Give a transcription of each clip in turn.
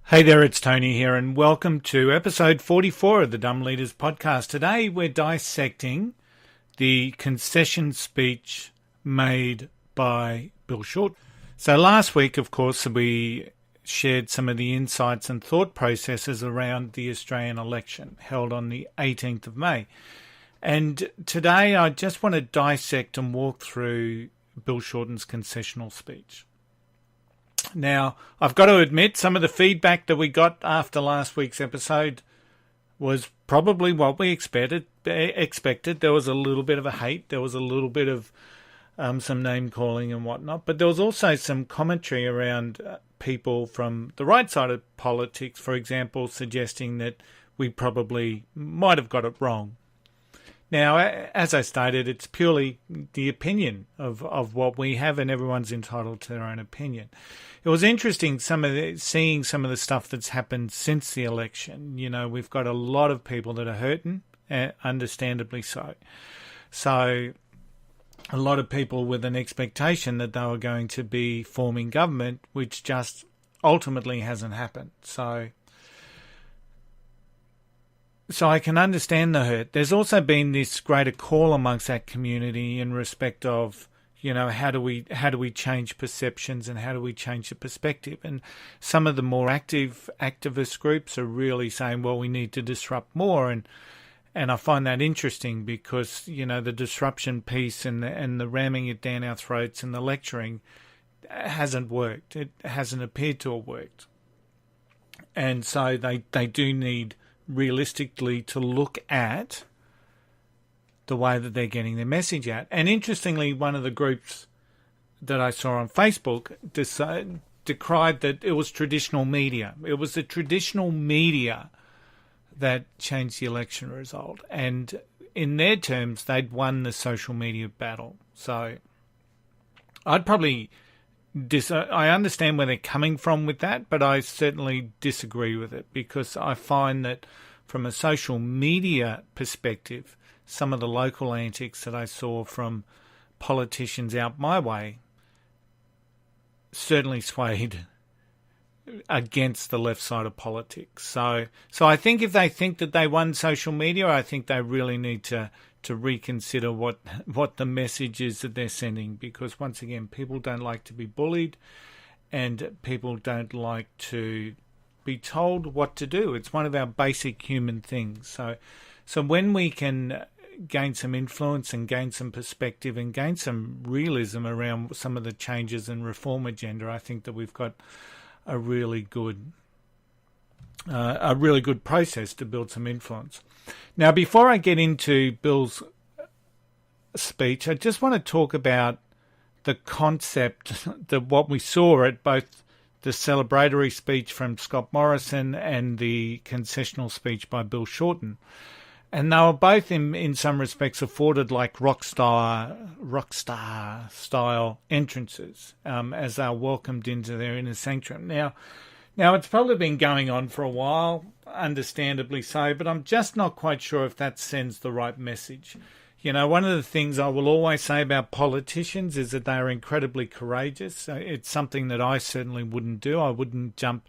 Hey there, it's Tony here, and welcome to episode 44 of the Dumb Leaders podcast. Today we're dissecting the concession speech made by Bill Shorten. So last week, of course, we shared some of the insights and thought processes around the Australian election held on the 18th of May. And today I just want to dissect and walk through Bill Shorten's concessional speech. Now, I've got to admit, some of the feedback that we got after last week's episode was probably what we expected. There was a little bit of a hate. There was a little bit of some name-calling and whatnot. But there was also some commentary around people from the right side of politics, for example, suggesting that we probably might have got it wrong. Now, as I stated, it's purely the opinion of what we have, and everyone's entitled to their own opinion. It was interesting seeing some of the stuff that's happened since the election. You know, we've got a lot of people that are hurting, understandably so. So a lot of people with an expectation that they were going to be forming government, which just ultimately hasn't happened. So I can understand the hurt. There's also been this greater call amongst that community in respect of, you know, how do we change perceptions and how do we change the perspective? And some of the more activist groups are really saying, well, we need to disrupt more. And I find that interesting because, you know, the disruption piece and the ramming it down our throats and the lecturing hasn't worked. It hasn't appeared to have worked. And so they do need realistically to look at the way that they're getting their message out. And interestingly, one of the groups that I saw on Facebook decried that it was traditional media. It was the traditional media that changed the election result. And in their terms, they'd won the social media battle. So I'd probably I understand where they're coming from with that, but I certainly disagree with it because I find that from a social media perspective, some of the local antics that I saw from politicians out my way certainly swayed against the left side of politics. So I think if they think that they won social media, I think they really need to reconsider what the message is that they're sending, because once again, people don't like to be bullied and people don't like to be told what to do. It's one of our basic human things. So when we can gain some influence and gain some perspective and gain some realism around some of the changes and reform agenda, I think that we've got a really good process to build some influence. Now, before I get into Bill's speech, I just want to talk about the concept that what we saw at both the celebratory speech from Scott Morrison and the concessional speech by Bill Shorten. And they were both, in some respects, afforded like rock star style entrances as they were welcomed into their inner sanctum. Now, it's probably been going on for a while, understandably so, but I'm just not quite sure if that sends the right message. You know, one of the things I will always say about politicians is that they are incredibly courageous. It's something that I certainly wouldn't do. I wouldn't jump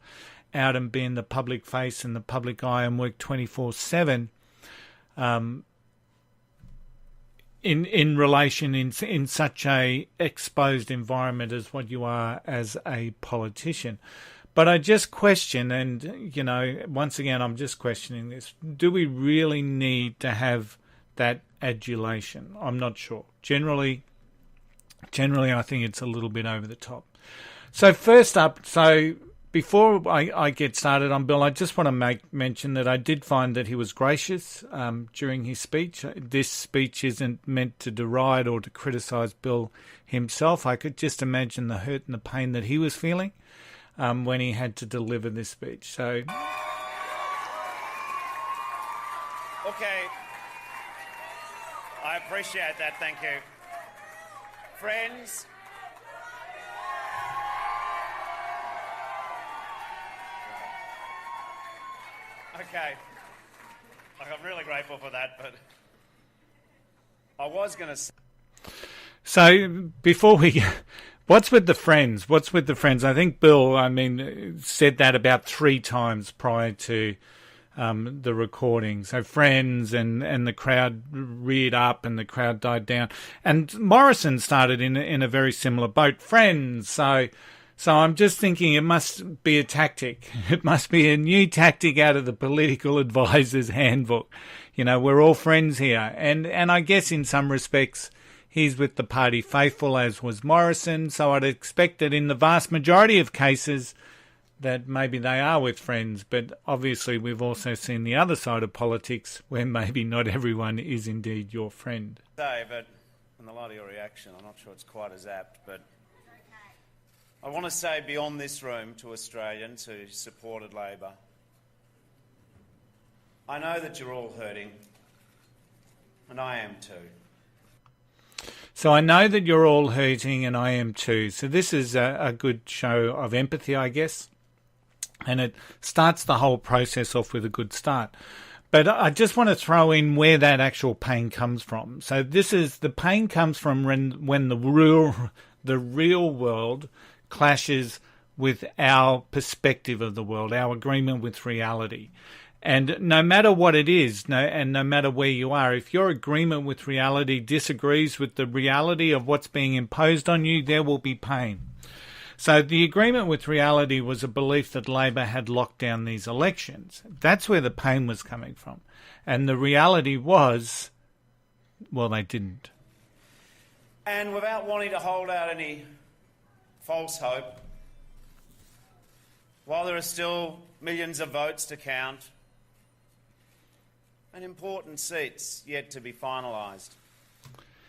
out and be in the public face and the public eye and work 24/7 in relation in such a exposed environment as what you are as a politician. But I just question, and, you know, once again, I'm just questioning this. Do we really need to have that adulation? I'm not sure. Generally, I think it's a little bit over the top. So first up, before I get started on Bill, I just want to mention that I did find that he was gracious during his speech. This speech isn't meant to deride or to criticise Bill himself. I could just imagine the hurt and the pain that he was feeling when he had to deliver this speech. So, okay, I appreciate that, thank you. Friends, okay, I'm really grateful for that, but I was going to say... So before we What's with the friends? What's with the friends? I think Bill, said that about 3 times prior to the recording. So friends and the crowd reared up and the crowd died down. And Morrison started in a very similar boat, friends. So I'm just thinking it must be a tactic. It must be a new tactic out of the political advisor's handbook. We're all friends here. And I guess in some respects, he's with the party faithful, as was Morrison. So I'd expect that in the vast majority of cases that maybe they are with friends. But obviously we've also seen the other side of politics where maybe not everyone is indeed your friend. But in the light of your reaction, I'm not sure it's quite as apt, but I want to say beyond this room to Australians who supported Labor, I know that you're all hurting, and I am too. So I know that you're all hurting, and I am too. So this is a good show of empathy, I guess. And it starts the whole process off with a good start. But I just want to throw in where that actual pain comes from. So the pain comes from when the real world clashes with our perspective of the world, our agreement with reality. And no matter what it is, no matter where you are, if your agreement with reality disagrees with the reality of what's being imposed on you, there will be pain. So the agreement with reality was a belief that Labor had locked down these elections. That's where the pain was coming from. And the reality was, well, they didn't. And without wanting to hold out any false hope, while there are still millions of votes to count and important seats yet to be finalised.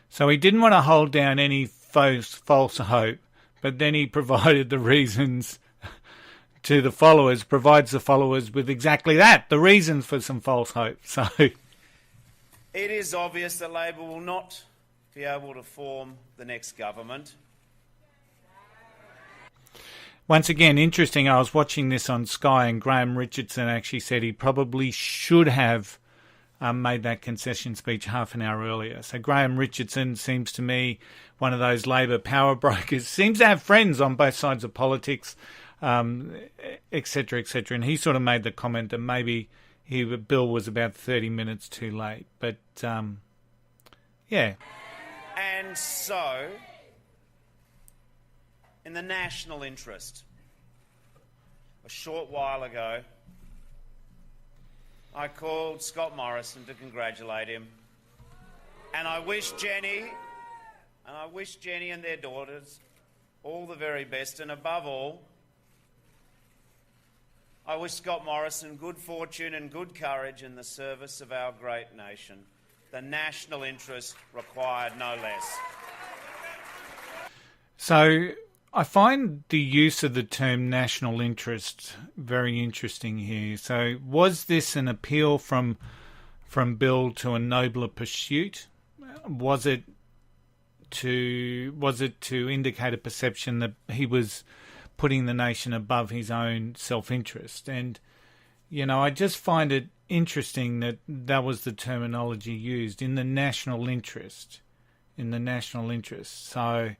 So he didn't want to hold down any false hope, but then he provided the reasons to the followers, provides the followers with exactly that, the reasons for some false hope. So it is obvious that Labor will not be able to form the next government. Once again, interesting, I was watching this on Sky and Graham Richardson actually said he probably should have made that concession speech half an hour earlier. So Graham Richardson seems to me one of those Labor power brokers, seems to have friends on both sides of politics, etc., etc. And he sort of made the comment that maybe Bill was about 30 minutes too late. But, yeah. And so, in the national interest, a short while ago, I called Scott Morrison to congratulate him. And I wish Jenny and their daughters all the very best. And above all, I wish Scott Morrison good fortune and good courage in the service of our great nation. The national interest required no less. So I find the use of the term national interest very interesting here. So was this an appeal from Bill to a nobler pursuit? Was it to indicate a perception that he was putting the nation above his own self-interest? And, I just find it interesting that that was the terminology used, in the national interest. So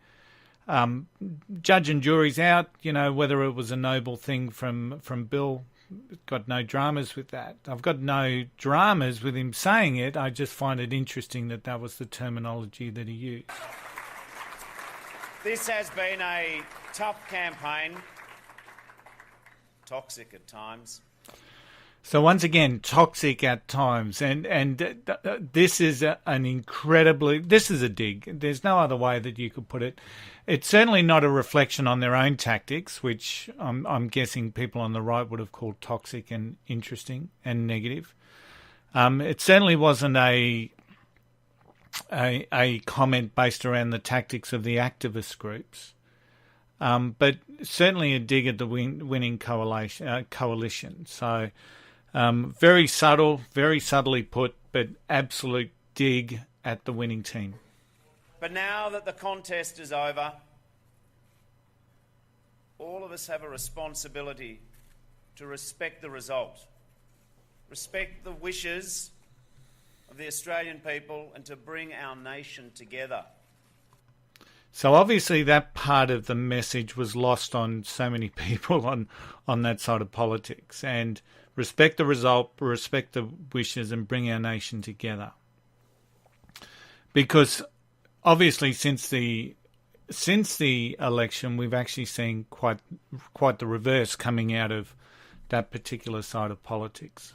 judge and jury's out, whether it was a noble thing from Bill. Got no dramas with that. I've got no dramas with him saying it. I just find it interesting that that was the terminology that he used. This has been a tough campaign, toxic at times. So once again, toxic at times, and this is this is a dig. There's no other way that you could put it. It's certainly not a reflection on their own tactics, which I'm guessing people on the right would have called toxic and interesting and negative. It certainly wasn't a comment based around the tactics of the activist groups, but certainly a dig at the winning coalition. So very subtle, very subtly put, but absolute dig at the winning team. But now that the contest is over, all of us have a responsibility to respect the result, respect the wishes of the Australian people, and to bring our nation together. So obviously that part of the message was lost on so many people on that side of politics. And respect the result, respect the wishes, and bring our nation together. Because obviously since the election, we've actually seen quite the reverse coming out of that particular side of politics.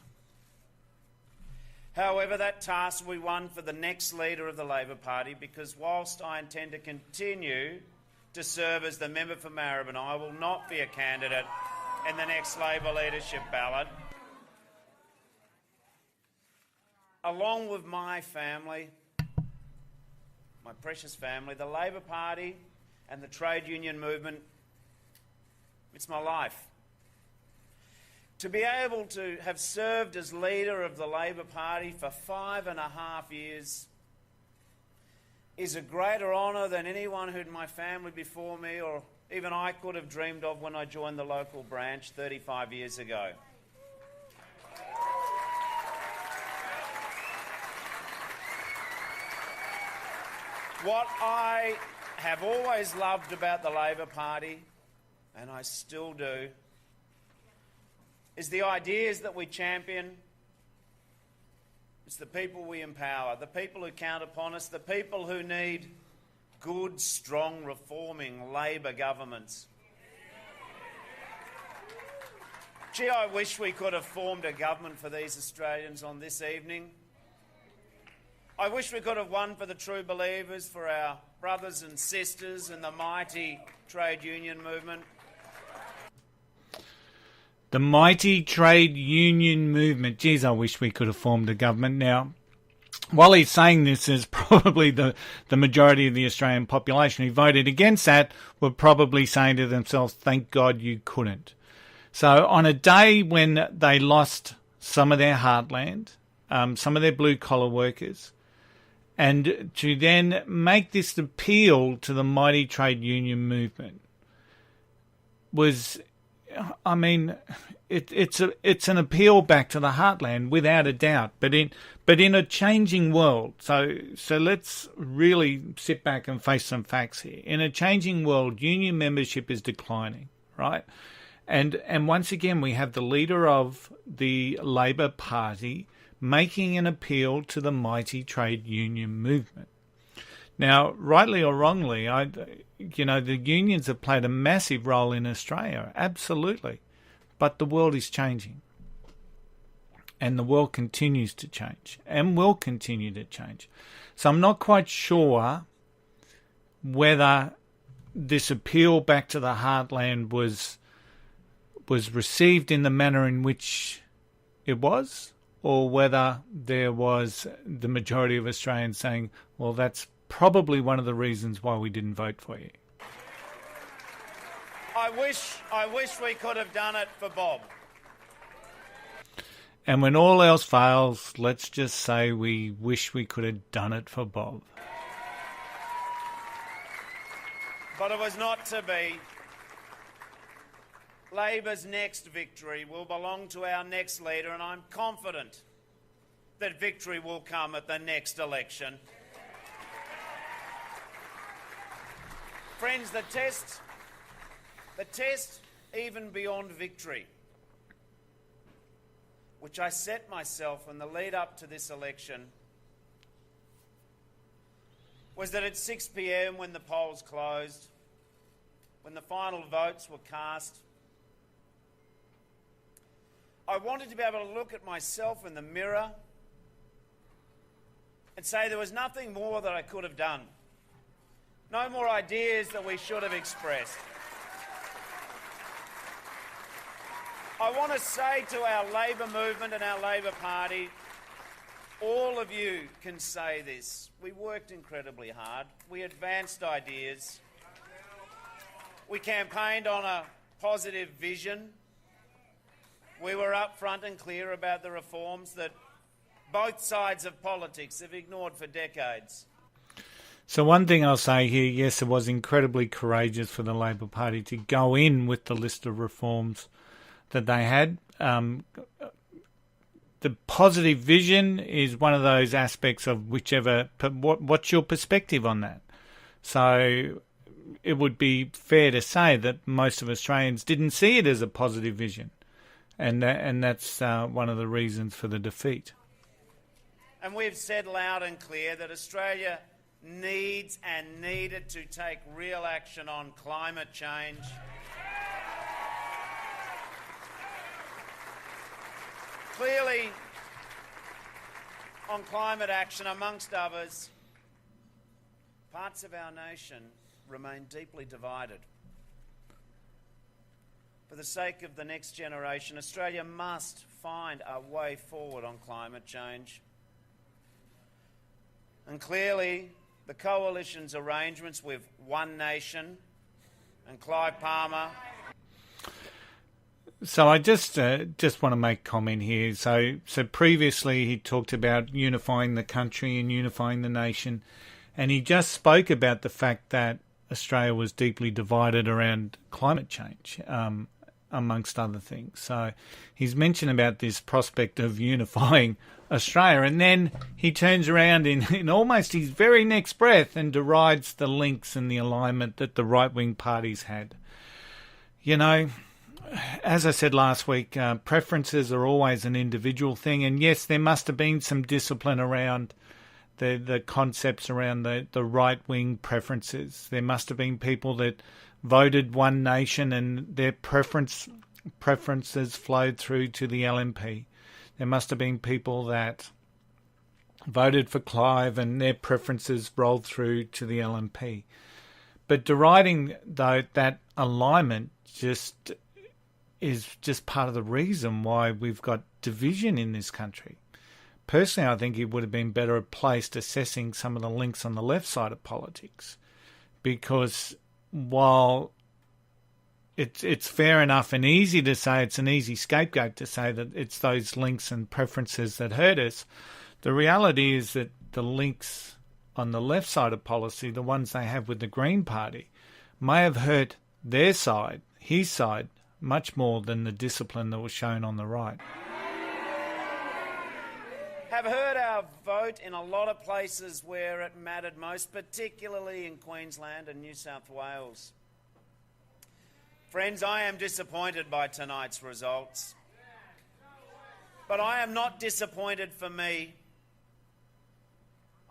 However, that task will be one for the next leader of the Labor Party, because whilst I intend to continue to serve as the member for Maribyrnong, I will not be a candidate in the next Labor leadership ballot. Along with my family, my precious family, the Labor Party and the trade union movement, it's my life. To be able to have served as leader of the Labor Party for 5.5 years is a greater honour than anyone who in my family before me or even I could have dreamed of when I joined the local branch 35 years ago. What I have always loved about the Labor Party, and I still do, is the ideas that we champion. It's the people we empower, the people who count upon us, the people who need good, strong, reforming Labor governments. Gee, I wish we could have formed a government for these Australians on this evening. I wish we could have won for the true believers, for our brothers and sisters in the mighty trade union movement. The mighty trade union movement. Geez, I wish we could have formed a government. Now, while he's saying this, there's probably the majority of the Australian population who voted against that were probably saying to themselves, thank God you couldn't. So on a day when they lost some of their heartland, some of their blue-collar workers, and to then make this appeal to the mighty trade union movement was, I mean, it's an appeal back to the heartland without a doubt, but in a changing world. So let's really sit back and face some facts here. In a changing world, union membership is declining, right? And once again, we have the leader of the Labor Party making an appeal to the mighty trade union movement. Now, rightly or wrongly, the unions have played a massive role in Australia, absolutely. But the world is changing. And the world continues to change and will continue to change. So I'm not quite sure whether this appeal back to the heartland was received in the manner in which it was, or whether there was the majority of Australians saying, well, that's probably one of the reasons why we didn't vote for you. I wish we could have done it for Bob. And when all else fails, let's just say we wish we could have done it for Bob. But it was not to be. Labor's next victory will belong to our next leader, and I'm confident that victory will come at the next election. Friends, the test even beyond victory, which I set myself in the lead up to this election, was that at 6 p.m. when the polls closed, when the final votes were cast, I wanted to be able to look at myself in the mirror and say there was nothing more that I could have done. No more ideas that we should have expressed. I want to say to our Labor movement and our Labor Party, all of you can say this. We worked incredibly hard. We advanced ideas. We campaigned on a positive vision. We were upfront and clear about the reforms that both sides of politics have ignored for decades. So one thing I'll say here, yes, it was incredibly courageous for the Labor Party to go in with the list of reforms that they had. The positive vision is one of those aspects of whichever. What's your perspective on that? So it would be fair to say that most of Australians didn't see it as a positive vision. And that's one of the reasons for the defeat. And we've said loud and clear that Australia needs and needed to take real action on climate change. Clearly, on climate action, amongst others, parts of our nation remain deeply divided. For the sake of the next generation, Australia must find a way forward on climate change. And clearly, the Coalition's arrangements with One Nation and Clive Palmer. So I just want to make a comment here. So previously he talked about unifying the country and unifying the nation, and he just spoke about the fact that Australia was deeply divided around climate change, amongst other things. So he's mentioned about this prospect of unifying Australia, and then he turns around in almost his very next breath and derides the links and the alignment that the right-wing parties had. You know, as I said last week, preferences are always an individual thing, and yes, there must have been some discipline around the concepts around the right-wing preferences. There must have been people that voted One Nation and their preferences flowed through to the LNP. There must have been people that voted for Clive and their preferences rolled through to the LNP. But deriding, though, that alignment is just part of the reason why we've got division in this country. Personally, I think he would have been better placed assessing some of the links on the left side of politics, because while it's fair enough and easy to say, it's an easy scapegoat to say that it's those links and preferences that hurt us, the reality is that the links on the left side of policy, the ones they have with the Green Party, may have hurt their side, his side, much more than the discipline that was shown on the right. Have heard our vote in a lot of places where it mattered most, particularly in Queensland and New South Wales. Friends, I am disappointed by tonight's results. But I am not disappointed for me.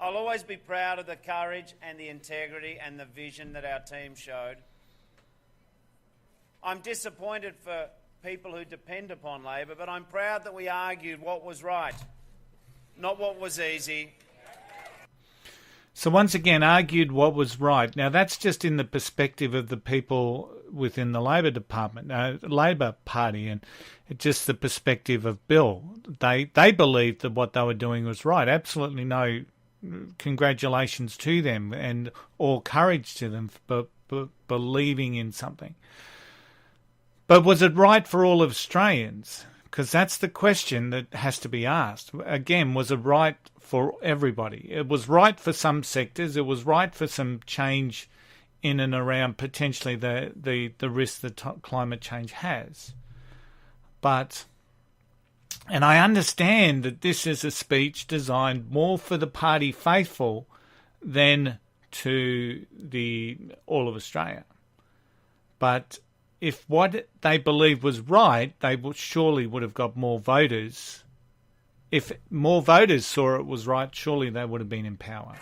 I'll always be proud of the courage and the integrity and the vision that our team showed. I'm disappointed for people who depend upon Labor, but I'm proud that we argued what was right, not what was easy. So once again, argued what was right. Now that's just in the perspective of the people within the Labor Department, Labor Party, and just the perspective of Bill. They believed that what they were doing was right. Absolutely no congratulations to them and all courage to them for believing in something. But was it right for all of Australians? Because that's the question that has to be asked. Again, was it right for everybody? It was right for some sectors. It was right for some change in and around potentially the risk that climate change has. But, and I understand that this is a speech designed more for the party faithful than to all of Australia. But if what they believed was right, they surely would have got more voters. If more voters saw it was right, surely they would have been in power.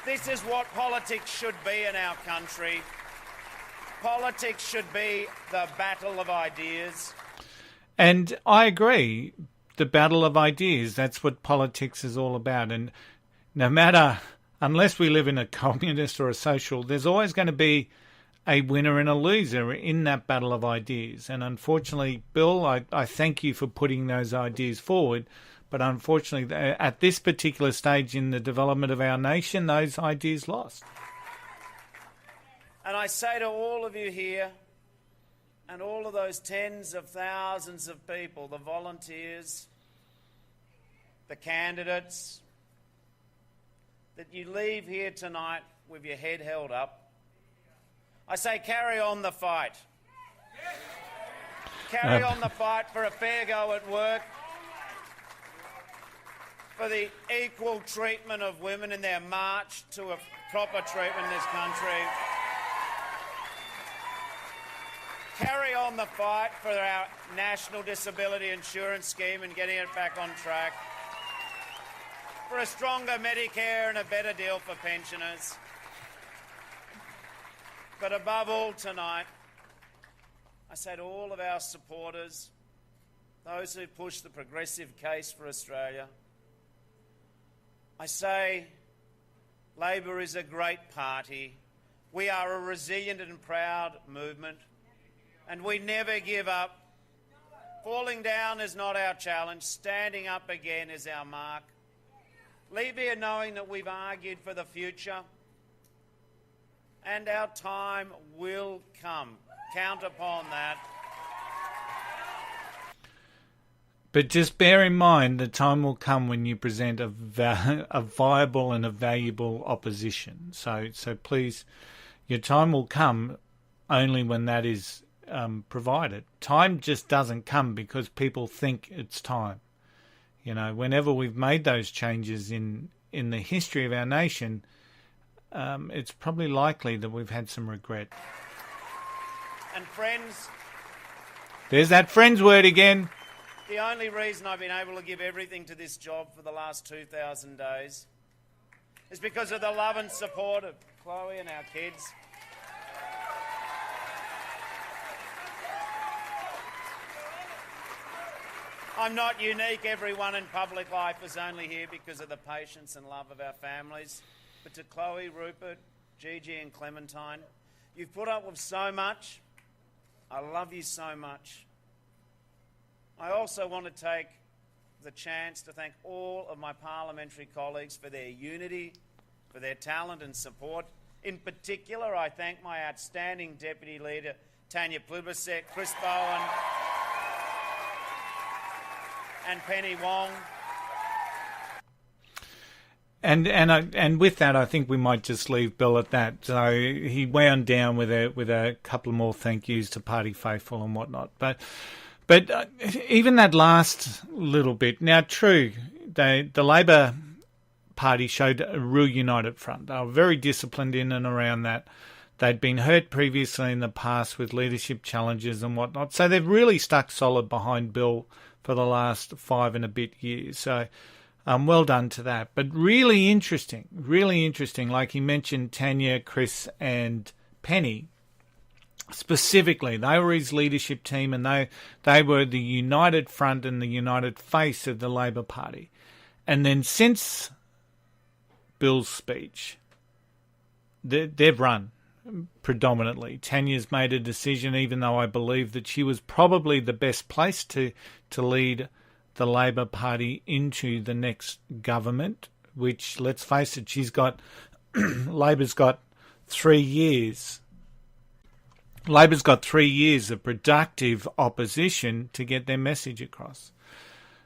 This is what politics should be in our country. Politics should be the battle of ideas. And I agree, the battle of ideas, that's what politics is all about. And no matter, unless we live in a communist or a social, there's always going to be a winner and a loser in that battle of ideas. And unfortunately, Bill, I thank you for putting those ideas forward. But unfortunately, at this particular stage in the development of our nation, those ideas lost. And I say to all of you here, and all of those tens of thousands of people, the volunteers, the candidates, that you leave here tonight with your head held up. I say carry on the fight. Carry on the fight for a fair go at work, for the equal treatment of women in their march to a proper treatment in this country. Carry on the fight for our National Disability Insurance Scheme and getting it back on track. For a stronger Medicare and a better deal for pensioners. But above all tonight, I say to all of our supporters, those who push the progressive case for Australia, I say Labor is a great party. We are a resilient and proud movement, and we never give up. Falling down is not our challenge. Standing up again is our mark. Leave here knowing that we've argued for the future, and our time will come. Count upon that. But just bear in mind the time will come when you present a viable and a valuable opposition. So please, your time will come only when that is provided. Time just doesn't come because people think it's time. You know, whenever we've made those changes in the history of our nation, it's probably likely that we've had some regret. And friends... There's that friends word again. The only reason I've been able to give everything to this job for the last 2,000 days is because of the love and support of Chloe and our kids. I'm not unique. Everyone in public life is only here because of the patience and love of our families. But to Chloe, Rupert, Gigi and Clementine, you've put up with so much. I love you so much. I also want to take the chance to thank all of my parliamentary colleagues for their unity, for their talent and support. In particular, I thank my outstanding Deputy Leader, Tanya Plibersek, Chris Bowen and Penny Wong. And with that, I think we might just leave Bill at that. So he wound down with a couple more thank yous to party faithful and whatnot. But even that last little bit, now true, the Labor Party showed a real united front. They were very disciplined in and around that. They'd been hurt previously in the past with leadership challenges and whatnot. So they've really stuck solid behind Bill for the last 5 and a bit years. So well done to that. But really interesting. Like he mentioned, Tanya, Chris and Penny. Specifically, they were his leadership team and they were the united front and the united face of the Labor Party. And then since Bill's speech, they've run predominantly. Tanya's made a decision, even though I believe that she was probably the best placed to lead the Labor Party into the next government, which, let's face it, Labor's got 3 years. Labor's got 3 years of productive opposition to get their message across.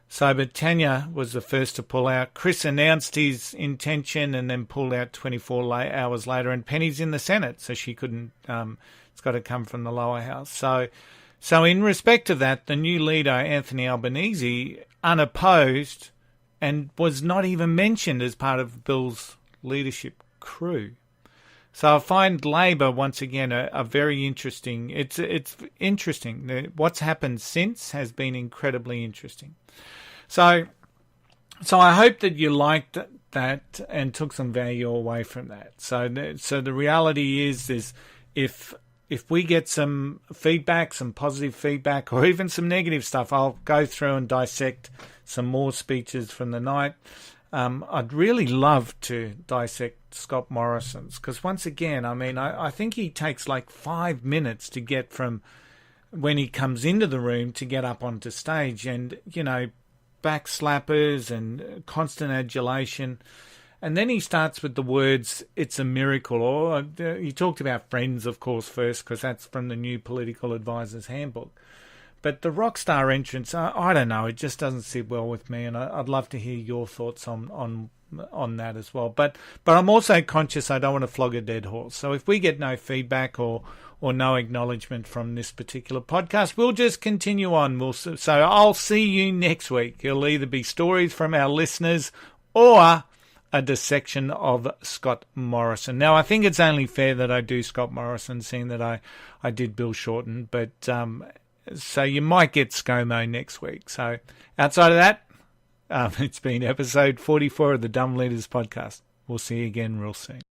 So, but Tanya was the first to pull out. Chris announced his intention and then pulled out 24 hours later. And Penny's in the Senate, so she couldn't. It's got to come from the lower house. So in respect of that, the new leader, Anthony Albanese, unopposed and was not even mentioned as part of Bill's leadership crew. So I find Labor, once again, a very interesting... It's interesting. What's happened since has been incredibly interesting. So I hope that you liked that and took some value away from that. So the reality is if we get some feedback, some positive feedback, or even some negative stuff, I'll go through and dissect some more speeches from the night. I'd really love to dissect Scott Morrison's, because once again, I mean, I think he takes like 5 minutes to get from when he comes into the room to get up onto stage, and, you know, back slappers and constant adulation. And then he starts with the words, "It's a miracle." Or he talked about friends, of course, first, because that's from the new Political Advisor's Handbook. But the rock star entrance, I don't know, it just doesn't sit well with me, and I'd love to hear your thoughts on that as well. But I'm also conscious I don't want to flog a dead horse. So if we get no feedback or or no acknowledgement from this particular podcast. We'll just continue on. So I'll see you next week. It'll either be stories from our listeners or a dissection of Scott Morrison. Now, I think it's only fair that I do Scott Morrison, seeing that I did Bill Shorten, but so you might get ScoMo next week. So outside of that, it's been episode 44 of the Dumb Leaders podcast. We'll see you again real soon.